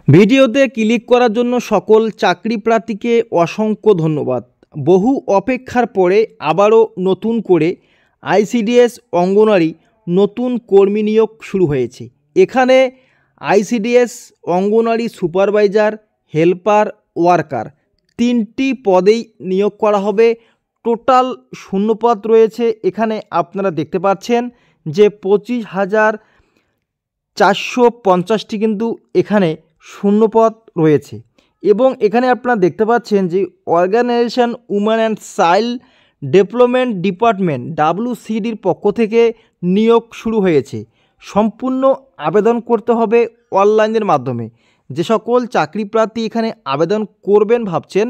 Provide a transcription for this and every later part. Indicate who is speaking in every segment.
Speaker 1: ভিডিওতে ক্লিক করার জন্য সকল চাকরি প্রার্থীকে অসংখ্য ধন্যবাদ। বহু অপেক্ষার পরে আবারও নতুন করে আইসিডিএস অঙ্গনওয়াড়ি নতুন কর্মী নিয়োগ শুরু হয়েছে। এখানে ICDS anganwadi supervisor, helper, worker তিনটি পদেই নিয়োগ করা হবে। টোটাল শূন্যপদ রয়েছে এখানে আপনারা দেখতে পাচ্ছেন যে 25,450টি কিন্তু এখানে শূন্যপদ রয়েছে। এবং এখানে আপনারা দেখতে পাচ্ছেন যে organization women and child development department WCDর পক্ষ থেকে নিয়োগ শুরু হয়েছে। সম্পূর্ণ আবেদন করতে হবে অনলাইনের মাধ্যমে। যে সকল চাকরি প্রার্থী এখানে আবেদন করবেন ভাবছেন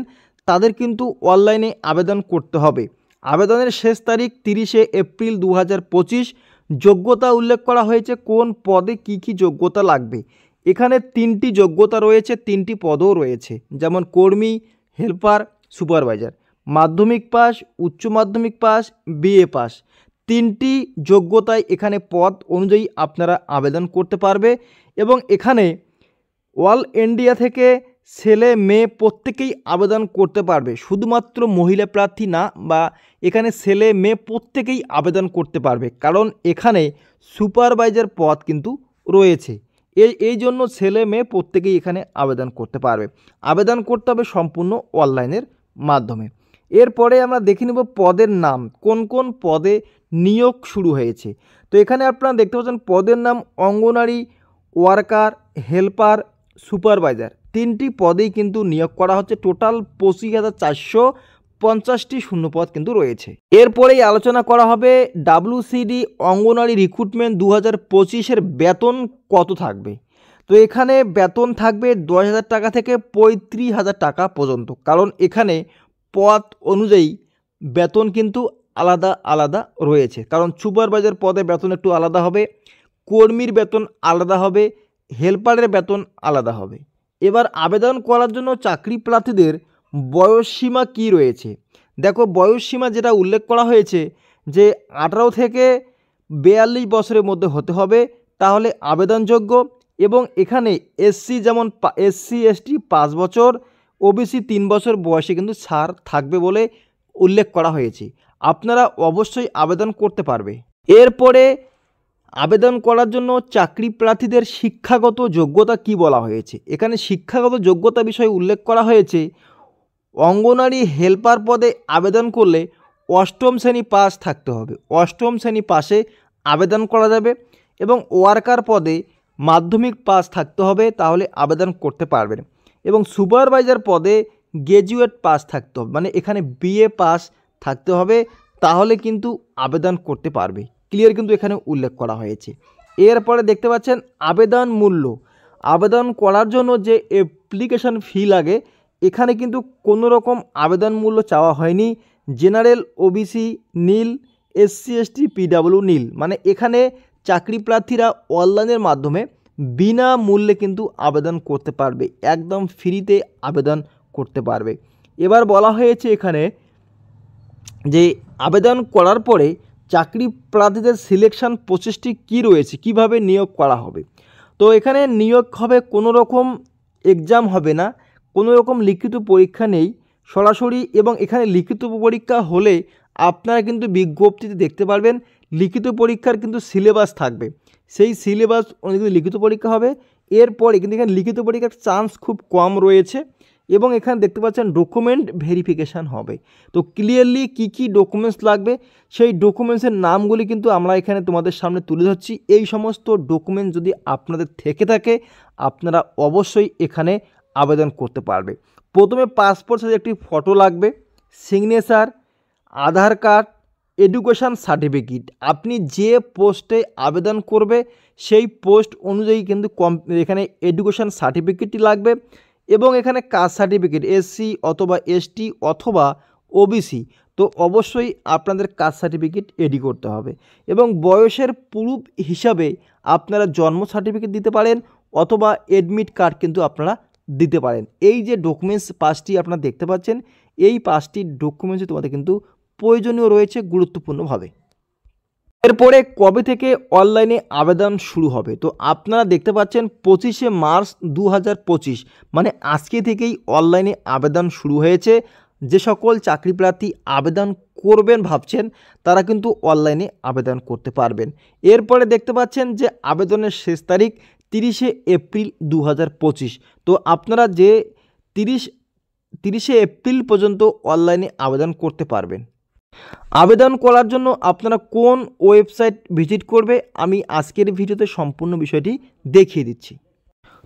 Speaker 1: তাদের কিন্তু অনলাইনে আবেদন করতে হবে। আবেদনের শেষ তারিখ 30শে এপ্রিল 2025। যোগ্যতা উল্লেখ করা হয়েছে কোন পদে কি কি যোগ্যতা লাগবে। এখানে তিনটি যোগ্যতা রয়েছে, তিনটি পদও রয়েছে, যেমন কর্মী, হেল্পার, সুপারভাইজার। মাধ্যমিক পাস, উচ্চ মাধ্যমিক পাস, BA পাস, তিনটি যোগ্যতায় এখানে পদ অনুযায়ী আপনারা আবেদন করতে পারবে। এবং এখানে অল ইন্ডিয়া থেকে ছেলে মেয়ে প্রত্যেকেই আবেদন করতে পারবে, শুধুমাত্র মহিলা প্রার্থী না, বা এখানে ছেলে মেয়ে প্রত্যেকেই আবেদন করতে পারবে, কারণ এখানে সুপারভাইজার পদ কিন্তু রয়েছে। এই জন্য ছেলে মেয়ে প্রত্যেকেই এখানে আবেদন করতে পারবে। আবেদন করতে হবে সম্পূর্ণ অনলাইনের মাধ্যমে। এরপরে আমরা দেখে নেব পদের নাম, কোন কোন পদে নিয়োগ শুরু হয়েছে। তো এখানে আপনারা দেখতে পাচ্ছেন পদের নাম অঙ্গনওয়াড়ি ওয়ার্কার, হেল্পার, সুপারভাইজার, তিনটি পদেই কিন্তু নিয়োগ করা হচ্ছে। টোটাল 25,450টি শূন্যপদ কিন্তু রয়েছে। এরপরেই আলোচনা করা হবে WCD অঙ্গনওয়াড়ি রিক্রুটমেন্ট 2025-এর বেতন কত থাকবে। তো এখানে বেতন থাকবে 10,000 টাকা থেকে 35,000 টাকা পর্যন্ত, কারণ এখানে পদ অনুযায়ী বেতন কিন্তু আলাদা আলাদা রয়েছে। কারণ সুপারভাইজার পদে বেতন একটু আলাদা হবে, কর্মীর বেতন আলাদা হবে, হেল্পারের বেতন আলাদা হবে। এবার আবেদন করার জন্য চাকরি প্রার্থীদের বয়সসীমা কি রয়েছে। দেখো, বয়সসীমা যেটা উল্লেখ করা হয়েছে যে 18 থেকে 42 বছরের মধ্যে হতে হবে, তাহলে আবেদনযোগ্য। এবং এখানে SC যেমন SC ST 5 বছর, OBC 3 বছর বয়সে কিন্তু ছাড় থাকবে বলে উল্লেখ করা হয়েছে। আপনারা অবশ্যই আবেদন করতে পারবে। এরপরে আবেদন করার জন্য চাকরি প্রার্থীদের শিক্ষাগত যোগ্যতা কি বলা হয়েছে। এখানে শিক্ষাগত যোগ্যতা বিষয়ে উল্লেখ করা হয়েছে অঙ্গনওয়াড়ি হেল্পার পদে আবেদন করলে 8ম শ্রেণী পাস থাকতে হবে, 8ম শ্রেণী পাশে আবেদন করা যাবে। এবং ওয়ার্কার পদে মাধ্যমিক পাস থাকতে হবে, তাহলে আবেদন করতে পারবেন। এবং সুপারভাইজার পদে গ্র্যাজুয়েট পাস থাকতে হবে, মানে এখানে BA পাস থাকতে হবে, তাহলে কিন্তু আবেদন করতে পারবে। ক্লিয়ার কিন্তু এখানে উল্লেখ করা হয়েছে। এরপরে দেখতে পাচ্ছেন আবেদন মূল্য। আবেদন করার জন্য যে অ্যাপ্লিকেশন ফি লাগে, এখানে কিন্তু কোনো রকম আবেদন মূল্য চাওয়া হয়নি। জেনারেল, OBC নীল, SC ST PW নীল, মানে এখানে চাকরি প্রার্থীরা অনলাইনের মাধ্যমে বিনামূল্যে কিন্তু আবেদন করতে পারবে, একদম ফ্রিতে আবেদন করতে পারবে। এবার বলা হয়েছে এখানে যে আবেদন করার পরে চাকরি প্রার্থীদের সিলেকশন প্রসেসটি কী রয়েছে, কিভাবে নিয়োগ করা হবে। তো এখানে নিয়োগ হবে, কোনো রকম এক্সাম হবে না, কোনো রকম লিখিত পরীক্ষা নেই, সরাসরি। এবং এখানে লিখিত পরীক্ষা হলে আপনারা কিন্তু বিজ্ঞপ্তিতে দেখতে পারবেন লিখিত পরীক্ষার কিন্তু সিলেবাস থাকবে, সেই সিলেবাস অনুযায়ী লিখিত পরীক্ষা হবে। এরপরে কিন্তু এখানে লিখিত পরীক্ষার চান্স খুব কম রয়েছে। এবং এখানে দেখতে পাচ্ছেন ডকুমেন্ট ভেরিফিকেশান হবে। তো ক্লিয়ারলি কি কি ডকুমেন্টস লাগবে, সেই ডকুমেন্টসের নামগুলি কিন্তু আমরা এখানে তোমাদের সামনে তুলে ধরছি। এই সমস্ত ডকুমেন্ট যদি আপনাদের থেকে থাকে, আপনারা অবশ্যই এখানে আবেদন করতে পারবে। প্রথমে পাসপোর্ট সাইজের একটি ফটো লাগবে, সিগনেচার, আধার কার্ড, এডুকেশান সার্টিফিকেট। আপনি যে পোস্টে আবেদন করবে সেই পোস্ট অনুযায়ী কিন্তু এখানে এডুকেশান সার্টিফিকেটটি লাগবে। এবং এখানে কাস্ট সার্টিফিকেট SC অথবা ST অথবা OBC, তো অবশ্যই আপনাদের কাস্ট সার্টিফিকেট রেডি করতে হবে। এবং বয়সের প্রুফ হিসাবে আপনারা জন্ম সার্টিফিকেট দিতে পারেন, অথবা অ্যাডমিট কার্ড কিন্তু আপনারা দিতে পারেন। এই যে ডকুমেন্টস 5টি আপনারা দেখতে পাচ্ছেন, এই 5টি ডকুমেন্টসই তোমাদের কিন্তু প্রয়োজনীয় রয়েছে গুরুত্বপূর্ণভাবে। এরপরে কবে থেকে অনলাইনে আবেদন শুরু হবে? তো আপনারা দেখতে পাচ্ছেন 25শে মার্চ 2025 মানে আজকে থেকেই অনলাইনে আবেদন শুরু হয়েছে। যে সকল চাকরি প্রার্থী আবেদন করবেন ভাবছেন তারা কিন্তু অনলাইনে আবেদন করতে পারবেন। এরপরে দেখতে পাচ্ছেন যে আবেদনের শেষ তারিখ 30শে এপ্রিল 2025। তো আপনারা যে 30শে এপ্রিল পর্যন্ত অনলাইনে আবেদন করতে পারবেন। আবেদন করার জন্য আপনারা কোন ওয়েবসাইট ভিজিট করবে আমি আজকের ভিডিওতে সম্পূর্ণ বিষয়টি দেখিয়ে দিচ্ছি।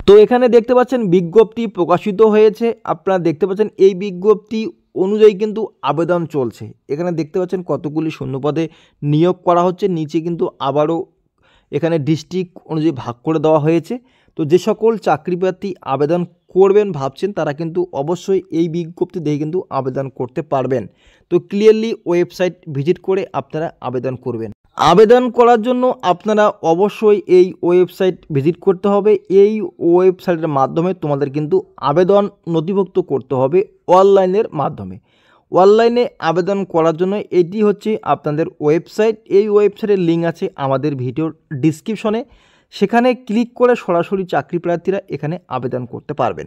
Speaker 1: তো এখানে দেখতে পাচ্ছেন বিজ্ঞপ্তি প্রকাশিত হয়েছে। আপনারা দেখতে পাচ্ছেন এই বিজ্ঞপ্তি অনুযায়ী কিন্তু আবেদন চলছে। এখানে দেখতে পাচ্ছেন কতগুলি শূন্যপদে নিয়োগ করা হচ্ছে। নিচে কিন্তু আবারও এখানে ডিস্ট্রিক্ট অনুযায়ী ভাগ করে দেওয়া হয়েছে। তো যে সকল চাকরি প্রার্থী আবেদন করবেন ভাবছেন তারা কিন্তু অবশ্যই এই বিজ্ঞপ্তি দেখে কিন্তু আবেদন করতে পারবেন। তো ক্লিয়ারলি ওয়েবসাইট ভিজিট করে আপনারা আবেদন করবেন। আবেদন করার জন্য আপনারা অবশ্যই এই ওয়েবসাইট ভিজিট করতে হবে। এই ওয়েবসাইটের মাধ্যমে তোমাদের কিন্তু আবেদন নথিভুক্ত করতে হবে অনলাইনের মাধ্যমে। অনলাইনে আবেদন করার জন্য এটি হচ্ছে আপনাদের ওয়েবসাইট। এই ওয়েবসাইটের লিঙ্ক আছে আমাদের ভিডিওর ডিসক্রিপশনে। সেখানে ক্লিক করে সরাসরি চাকরি প্রার্থীরা এখানে আবেদন করতে পারবেন।